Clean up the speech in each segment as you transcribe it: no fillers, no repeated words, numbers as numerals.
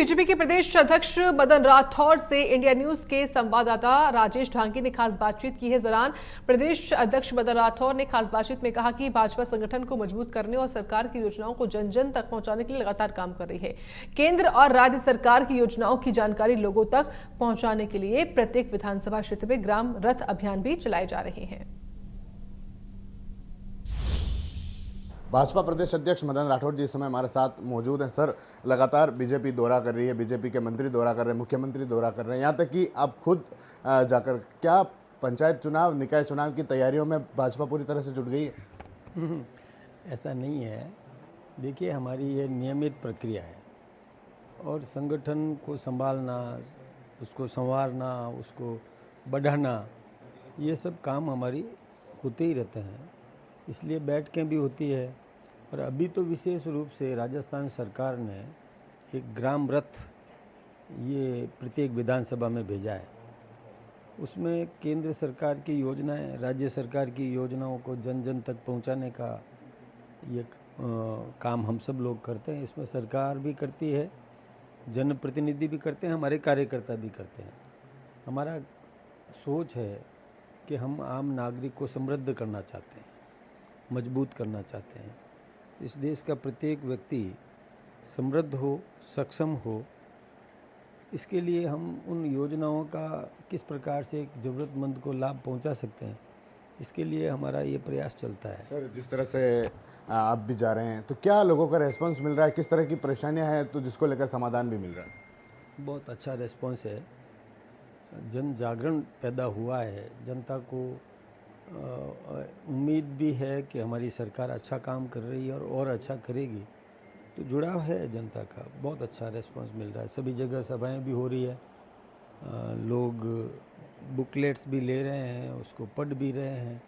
BJP के प्रदेश अध्यक्ष मदन राठौर से इंडिया न्यूज के संवाददाता राजेश ढांगी ने खास बातचीत की है। इस दौरान प्रदेश अध्यक्ष मदन राठौर ने खास बातचीत में कहा कि भाजपा संगठन को मजबूत करने और सरकार की योजनाओं को जन जन तक पहुंचाने के लिए लगातार काम कर रही है। केंद्र और राज्य सरकार की योजनाओं की जानकारी लोगों तक पहुंचाने के लिए प्रत्येक विधानसभा क्षेत्र में ग्राम रथ अभियान भी चलाए जा रहे हैं। भाजपा प्रदेश अध्यक्ष मदन राठौर जी इस समय हमारे साथ मौजूद हैं। सर, लगातार बीजेपी दौरा कर रही है, बीजेपी के मंत्री दौरा कर रहे हैं, मुख्यमंत्री दौरा कर रहे हैं, यहाँ तक कि आप खुद जाकर क्या पंचायत चुनाव, निकाय चुनाव की तैयारियों में भाजपा पूरी तरह से जुट गई है? ऐसा नहीं है। देखिए, हमारी ये नियमित प्रक्रिया है और संगठन को संभालना, उसको संवारना, उसको बढ़ाना, ये सब काम हमारी होते ही रहते हैं। इसलिए बैठकें भी होती है। और अभी तो विशेष रूप से राजस्थान सरकार ने एक ग्राम रथ ये प्रत्येक विधानसभा में भेजा है। उसमें केंद्र सरकार की योजनाएं, राज्य सरकार की योजनाओं को जन जन तक पहुंचाने का ये काम हम सब लोग करते हैं। इसमें सरकार भी करती है, जनप्रतिनिधि भी करते हैं, हमारे कार्यकर्ता भी करते हैं। हमारा सोच है कि हम आम नागरिक को समृद्ध करना चाहते हैं, मजबूत करना चाहते हैं। इस देश का प्रत्येक व्यक्ति समृद्ध हो, सक्षम हो, इसके लिए हम उन योजनाओं का किस प्रकार से एक ज़रूरतमंद को लाभ पहुंचा सकते हैं, इसके लिए हमारा ये प्रयास चलता है। सर, जिस तरह से आप भी जा रहे हैं तो क्या लोगों का रेस्पॉन्स मिल रहा है? किस तरह की परेशानियां हैं तो जिसको लेकर समाधान भी मिल रहा है? बहुत अच्छा रेस्पॉन्स है। जन जागरण पैदा हुआ है। जनता को उम्मीद भी है कि हमारी सरकार अच्छा काम कर रही है और अच्छा करेगी। तो जुड़ाव है जनता का, बहुत अच्छा रेस्पॉन्स मिल रहा है। सभी जगह सभाएं भी हो रही है, लोग बुकलेट्स भी ले रहे हैं, उसको पढ़ भी रहे हैं।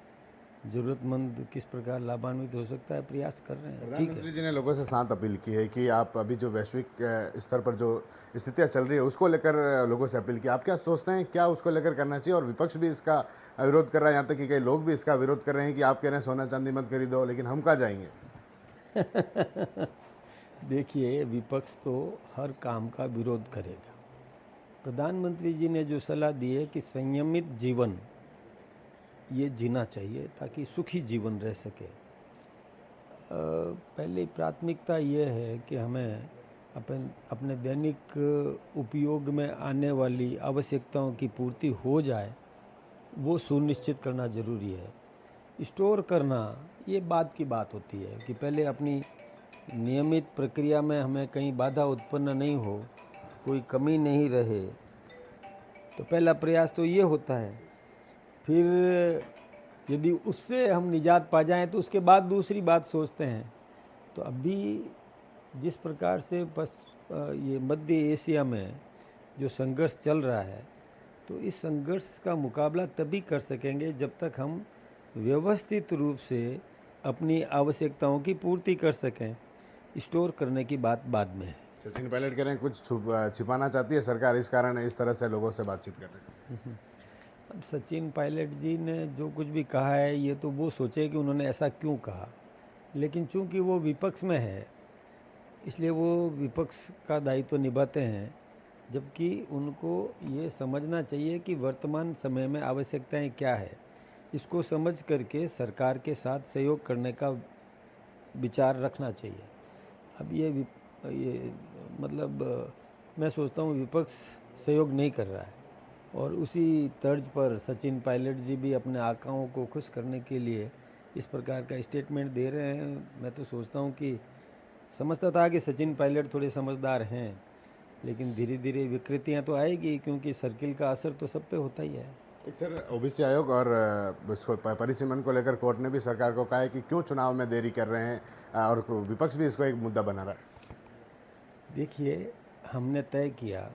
ज़रूरतमंद किस प्रकार लाभान्वित हो सकता है, प्रयास कर रहे हैं। ठीक है। प्रधानमंत्री जी ने लोगों से साथ अपील की है कि आप अभी जो वैश्विक स्तर पर जो स्थितियां चल रही है उसको लेकर लोगों से अपील की। आप क्या सोचते हैं, क्या उसको लेकर करना चाहिए? और विपक्ष भी इसका विरोध कर रहा है, यहाँ तक कि कई लोग भी इसका विरोध कर रहे हैं कि आप कह रहे हैं सोना चांदी मत खरीदो, लेकिन हम कहाँ जाएंगे? देखिए, विपक्ष तो हर काम का विरोध करेगा। प्रधानमंत्री जी ने जो सलाह दी है कि संयमित जीवन ये जीना चाहिए ताकि सुखी जीवन रह सके। पहली प्राथमिकता ये है कि हमें अपने दैनिक उपयोग में आने वाली आवश्यकताओं की पूर्ति हो जाए, वो सुनिश्चित करना ज़रूरी है। स्टोर करना ये बात की बात होती है कि पहले अपनी नियमित प्रक्रिया में हमें कहीं बाधा उत्पन्न नहीं हो, कोई कमी नहीं रहे, तो पहला प्रयास तो ये होता है। फिर यदि उससे हम निजात पा जाएं तो उसके बाद दूसरी बात सोचते हैं। तो अभी जिस प्रकार से ये मध्य एशिया में जो संघर्ष चल रहा है, तो इस संघर्ष का मुकाबला तभी कर सकेंगे जब तक हम व्यवस्थित रूप से अपनी आवश्यकताओं की पूर्ति कर सकें। स्टोर करने की बात बाद में है। सचिन पायलट कह रहे हैं कुछ छिपाना चाहती है सरकार, इस कारण इस तरह से लोगों से बातचीत कर रहे हैं। अब सचिन पायलट जी ने जो कुछ भी कहा है, ये तो वो सोचे कि उन्होंने ऐसा क्यों कहा, लेकिन चूंकि वो विपक्ष में है इसलिए वो विपक्ष का दायित्व निभाते हैं। जबकि उनको ये समझना चाहिए कि वर्तमान समय में आवश्यकताएं क्या है, इसको समझ करके सरकार के साथ सहयोग करने का विचार रखना चाहिए। अब ये मतलब मैं सोचता हूँ विपक्ष सहयोग नहीं कर रहा है, और उसी तर्ज पर सचिन पायलट जी भी अपने आकाओं को खुश करने के लिए इस प्रकार का स्टेटमेंट दे रहे हैं। मैं तो सोचता हूँ कि समझता था कि सचिन पायलट थोड़े समझदार हैं, लेकिन धीरे धीरे विकृतियाँ तो आएगी, क्योंकि सर्किल का असर तो सब पे होता ही है। एक सर, ओबीसी आयोग और इसको परिसीमन को लेकर कोर्ट ने भी सरकार को कहा है कि क्यों चुनाव में देरी कर रहे हैं, और विपक्ष भी इसको एक मुद्दा बना रहा है। देखिए, हमने तय किया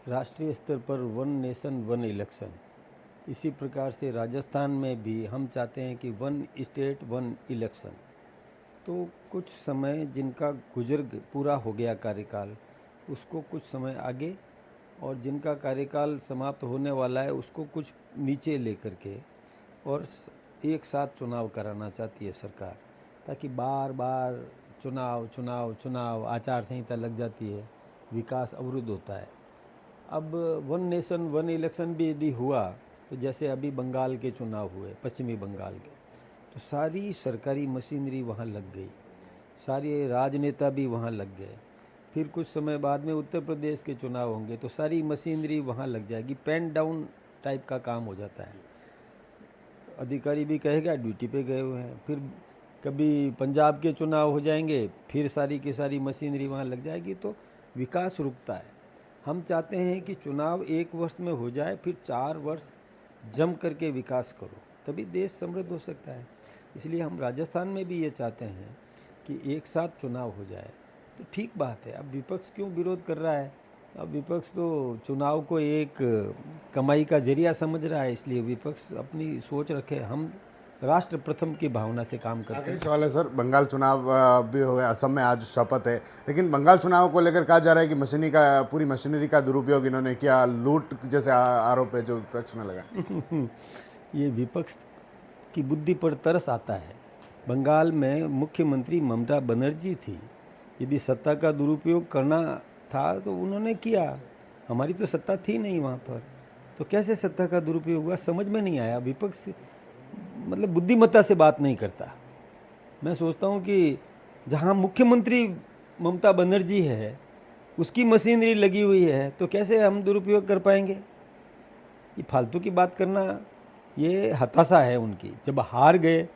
राष्ट्रीय स्तर पर वन नेशन वन इलेक्शन, इसी प्रकार से राजस्थान में भी हम चाहते हैं कि वन स्टेट वन इलेक्शन। तो कुछ समय जिनका गुजर पूरा हो गया कार्यकाल, उसको कुछ समय आगे, और जिनका कार्यकाल समाप्त होने वाला है उसको कुछ नीचे लेकर के, और एक साथ चुनाव कराना चाहती है सरकार, ताकि बार बार चुनाव चुनाव चुनाव आचार संहिता लग जाती है विकास अवरुद्ध होता है। अब वन नेशन वन इलेक्शन भी यदि हुआ तो जैसे अभी बंगाल के चुनाव हुए, पश्चिमी बंगाल के, तो सारी सरकारी मशीनरी वहाँ लग गई, सारे राजनेता भी वहाँ लग गए। फिर कुछ समय बाद में उत्तर प्रदेश के चुनाव होंगे तो सारी मशीनरी वहाँ लग जाएगी, पेन डाउन टाइप का काम हो जाता है। अधिकारी भी कहेगा ड्यूटी पे गए हुए हैं। फिर कभी पंजाब के चुनाव हो जाएंगे, फिर सारी की सारी मशीनरी वहाँ लग जाएगी, तो विकास रुकता है। हम चाहते हैं कि चुनाव 1 वर्ष में हो जाए, फिर 4 वर्ष जम करके विकास करो, तभी देश समृद्ध हो सकता है। इसलिए हम राजस्थान में भी ये चाहते हैं कि एक साथ चुनाव हो जाए, तो ठीक बात है। अब विपक्ष क्यों विरोध कर रहा है? अब विपक्ष तो चुनाव को एक कमाई का जरिया समझ रहा है, इसलिए विपक्ष अपनी सोच रखे। हम राष्ट्र प्रथम की भावना से काम करते आखिरी हैं। सवाल है सर, बंगाल चुनाव भी हो गया, असम में आज शपथ है, लेकिन बंगाल चुनाव को लेकर कहा जा रहा है कि पूरी मशीनरी का दुरुपयोग इन्होंने किया, लूट जैसे आरोप है जो विपक्ष ने लगा। ये विपक्ष की बुद्धि पर तरस आता है। बंगाल में मुख्यमंत्री ममता बनर्जी थी, यदि सत्ता का दुरुपयोग करना था तो उन्होंने किया। हमारी तो सत्ता थी नहीं वहाँ पर, तो कैसे सत्ता का दुरुपयोग हुआ समझ में नहीं आया। विपक्ष मतलब बुद्धिमत्ता से बात नहीं करता। मैं सोचता हूँ कि जहाँ मुख्यमंत्री ममता बनर्जी है, उसकी मशीनरी लगी हुई है, तो कैसे हम दुरुपयोग कर पाएंगे? ये फालतू की बात करना, ये हताशा है उनकी। जब हार गए,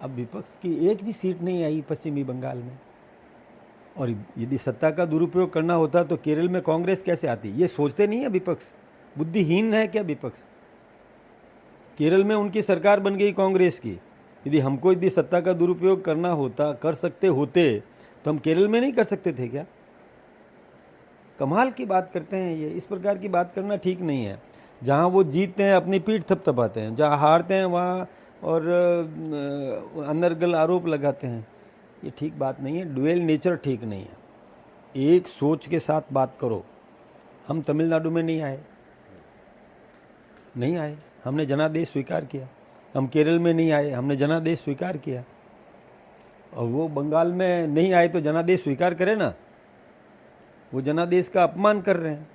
अब विपक्ष की एक भी सीट नहीं आई पश्चिमी बंगाल में, और यदि सत्ता का दुरुपयोग करना होता तो केरल में कांग्रेस कैसे आती? ये सोचते नहीं है विपक्ष? बुद्धिहीन है क्या विपक्ष? केरल में उनकी सरकार बन गई कांग्रेस की। यदि सत्ता का दुरुपयोग करना होता, कर सकते होते, तो हम केरल में नहीं कर सकते थे क्या? कमाल की बात करते हैं ये। इस प्रकार की बात करना ठीक नहीं है। जहाँ वो जीतते हैं अपनी पीठ थपथपाते हैं, जहाँ हारते हैं वहाँ और अनर्गल आरोप लगाते हैं। ये ठीक बात नहीं है। डुअल नेचर ठीक नहीं है। एक सोच के साथ बात करो। हम तमिलनाडु में नहीं आए, हमने जनादेश स्वीकार किया। हम केरल में नहीं आए, हमने जनादेश स्वीकार किया। और वो बंगाल में नहीं आए तो जनादेश स्वीकार करें ना। वो जनादेश का अपमान कर रहे हैं,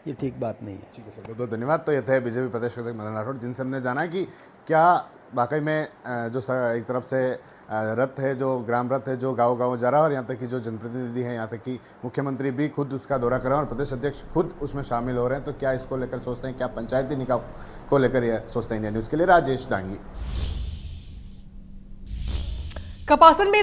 ये ठीक बात नहीं है। ठीक है सर, बहुत बहुत धन्यवाद। तो ये थे बीजेपी प्रदेश अध्यक्ष मदन राठौड़, जिनसे हमने जाना कि क्या वाकई में एक तरफ से रथ है, जो ग्राम रथ है, जो गाँव जा रहा है, और यहाँ तक कि जो जनप्रतिनिधि हैं, यहाँ तक कि मुख्यमंत्री भी खुद उसका दौरा कर रहे हैं और प्रदेश अध्यक्ष खुद उसमें शामिल हो रहे हैं। तो क्या इसको लेकर सोचते हैं, क्या पंचायती निकाय को लेकर यह सोचते हैं? इंडिया न्यूज़ के लिए राजेश डांगी। कपासन में